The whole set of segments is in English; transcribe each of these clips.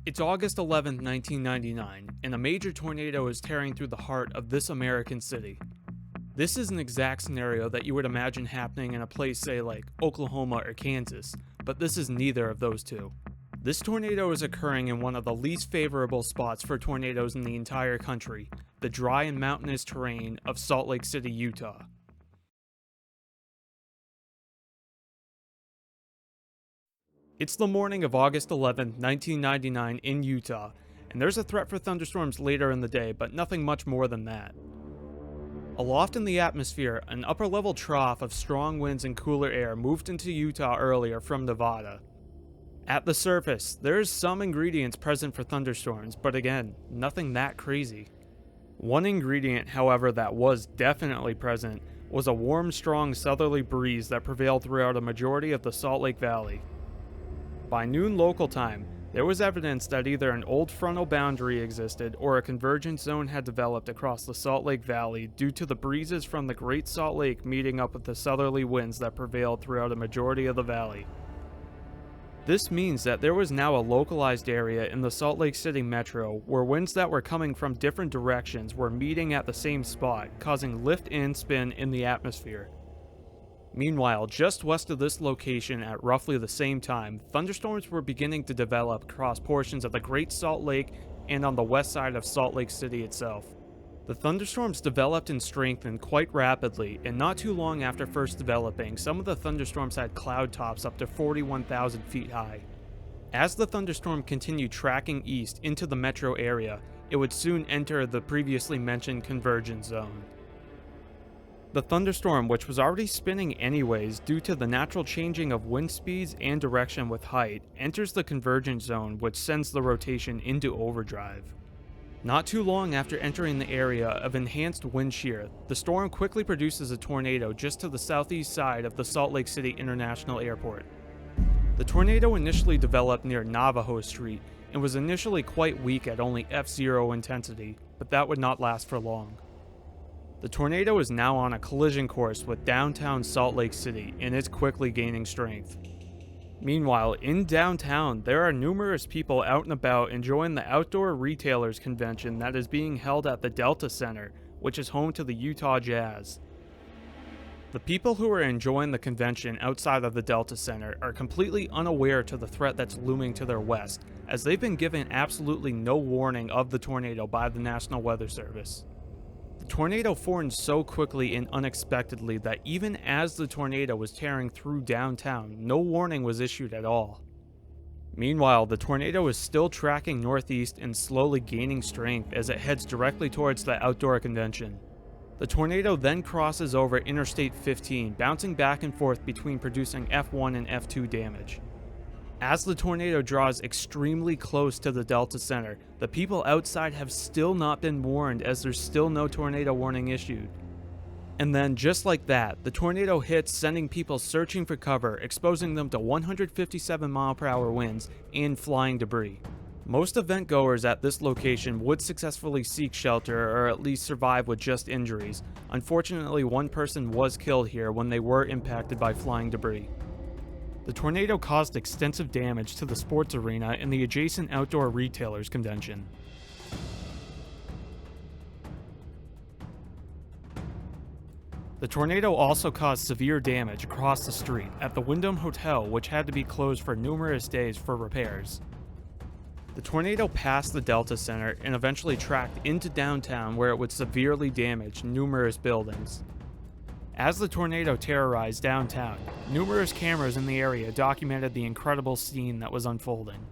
It's August 11th, 1999, and a major tornado is tearing through the heart of this American city. This is an exact scenario that you would imagine happening in a place, say, like Oklahoma or Kansas, but this is neither of those two. This tornado is occurring in one of the least favorable spots for tornadoes in the entire country, the dry and mountainous terrain of Salt Lake City, Utah. It's the morning of August 11th, 1999 in Utah, and there's a threat for thunderstorms later in the day, but nothing much more than that. Aloft in the atmosphere, an upper-level trough of strong winds and cooler air moved into Utah earlier from Nevada. At the surface, there's some ingredients present for thunderstorms, but again, nothing that crazy. One ingredient, however, that was definitely present was a warm, strong southerly breeze that prevailed throughout a majority of the Salt Lake Valley. By noon local time, there was evidence that either an old frontal boundary existed or a convergence zone had developed across the Salt Lake Valley due to the breezes from the Great Salt Lake meeting up with the southerly winds that prevailed throughout a majority of the valley. This means that there was now a localized area in the Salt Lake City metro where winds that were coming from different directions were meeting at the same spot, causing lift and spin in the atmosphere. Meanwhile, just west of this location at roughly the same time, thunderstorms were beginning to develop across portions of the Great Salt Lake and on the west side of Salt Lake City itself. The thunderstorms developed and strengthened quite rapidly, and not too long after first developing, some of the thunderstorms had cloud tops up to 41,000 feet high. As the thunderstorm continued tracking east into the metro area, it would soon enter the previously mentioned convergence zone. The thunderstorm, which was already spinning anyways due to the natural changing of wind speeds and direction with height, enters the convergence zone, which sends the rotation into overdrive. Not too long after entering the area of enhanced wind shear, the storm quickly produces a tornado just to the southeast side of the Salt Lake City International Airport. The tornado initially developed near Navajo Street and was initially quite weak at only F0 intensity, but that would not last for long. The tornado is now on a collision course with downtown Salt Lake City, and is quickly gaining strength. Meanwhile, in downtown, there are numerous people out and about enjoying the Outdoor Retailers Convention that is being held at the Delta Center, which is home to the Utah Jazz. The people who are enjoying the convention outside of the Delta Center are completely unaware to the threat that's looming to their west, as they've been given absolutely no warning of the tornado by the National Weather Service. The tornado formed so quickly and unexpectedly that even as the tornado was tearing through downtown, no warning was issued at all. Meanwhile, the tornado is still tracking northeast and slowly gaining strength as it heads directly towards the outdoor convention. The tornado then crosses over Interstate 15, bouncing back and forth between producing F1 and F2 damage. As the tornado draws extremely close to the Delta Center, the people outside have still not been warned as there's still no tornado warning issued. And then, just like that, the tornado hits, sending people searching for cover, exposing them to 157 mph winds and flying debris. Most event goers at this location would successfully seek shelter or at least survive with just injuries. Unfortunately, one person was killed here when they were impacted by flying debris. The tornado caused extensive damage to the sports arena and the adjacent Outdoor Retailers Convention. The tornado also caused severe damage across the street at the Wyndham Hotel, which had to be closed for numerous days for repairs. The tornado passed the Delta Center and eventually tracked into downtown, where it would severely damage numerous buildings. As the tornado terrorized downtown, numerous cameras in the area documented the incredible scene that was unfolding.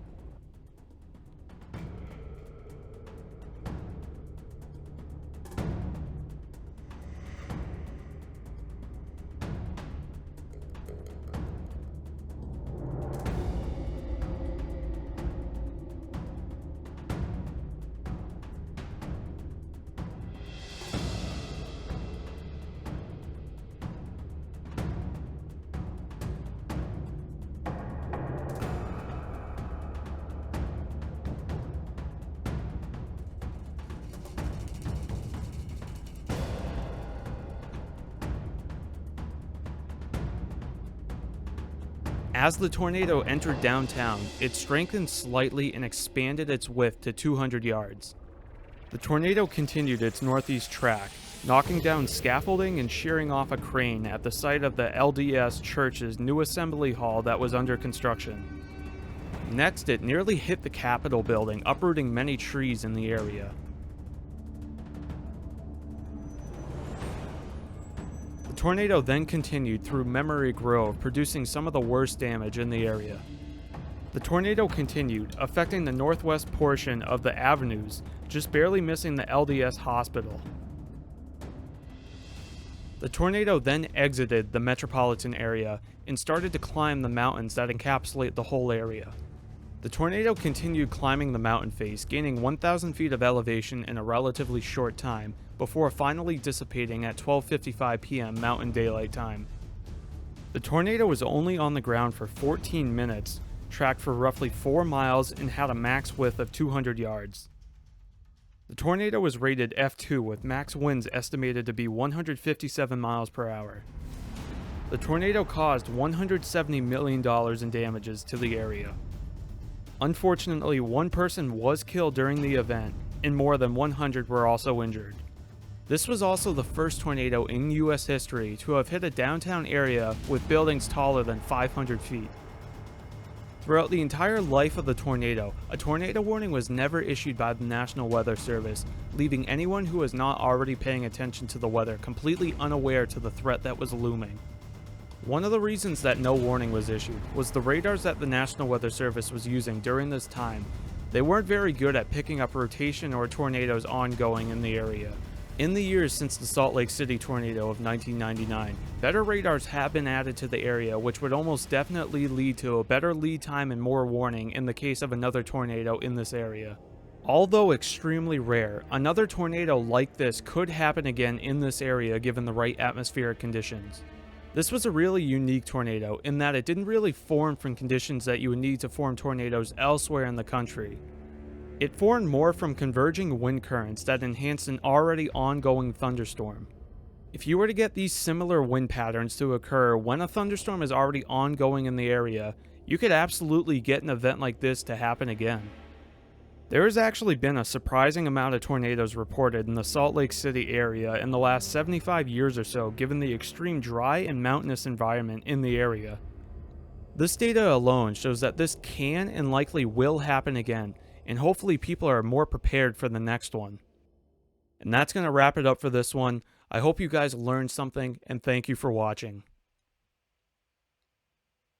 As the tornado entered downtown, it strengthened slightly and expanded its width to 200 yards. The tornado continued its northeast track, knocking down scaffolding and shearing off a crane at the site of the LDS Church's new assembly hall that was under construction. Next, it nearly hit the Capitol building, uprooting many trees in the area. The tornado then continued through Memory Grove, producing some of the worst damage in the area. The tornado continued, affecting the northwest portion of the avenues, just barely missing the LDS hospital. The tornado then exited the metropolitan area and started to climb the mountains that encapsulate the whole area. The tornado continued climbing the mountain face, gaining 1,000 feet of elevation in a relatively short time, before finally dissipating at 12:55 p.m. Mountain Daylight Time. The tornado was only on the ground for 14 minutes, tracked for roughly 4 miles, and had a max width of 200 yards. The tornado was rated F2 with max winds estimated to be 157 miles per hour. The tornado caused $170 million in damages to the area. Unfortunately, one person was killed during the event, and more than 100 were also injured. This was also the first tornado in US history to have hit a downtown area with buildings taller than 500 feet. Throughout the entire life of the tornado, a tornado warning was never issued by the National Weather Service, leaving anyone who was not already paying attention to the weather completely unaware to the threat that was looming. One of the reasons that no warning was issued was the radars that the National Weather Service was using during this time. They weren't very good at picking up rotation or tornadoes ongoing in the area. In the years since the Salt Lake City tornado of 1999, better radars have been added to the area, which would almost definitely lead to a better lead time and more warning in the case of another tornado in this area. Although extremely rare, another tornado like this could happen again in this area given the right atmospheric conditions. This was a really unique tornado in that it didn't really form from conditions that you would need to form tornadoes elsewhere in the country. It formed more from converging wind currents that enhanced an already ongoing thunderstorm. If you were to get these similar wind patterns to occur when a thunderstorm is already ongoing in the area, you could absolutely get an event like this to happen again. There has actually been a surprising amount of tornadoes reported in the Salt Lake City area in the last 75 years or so, given the extreme dry and mountainous environment in the area. This data alone shows that this can and likely will happen again, and hopefully people are more prepared for the next one. And that's going to wrap it up for this one. I hope you guys learned something, and thank you for watching.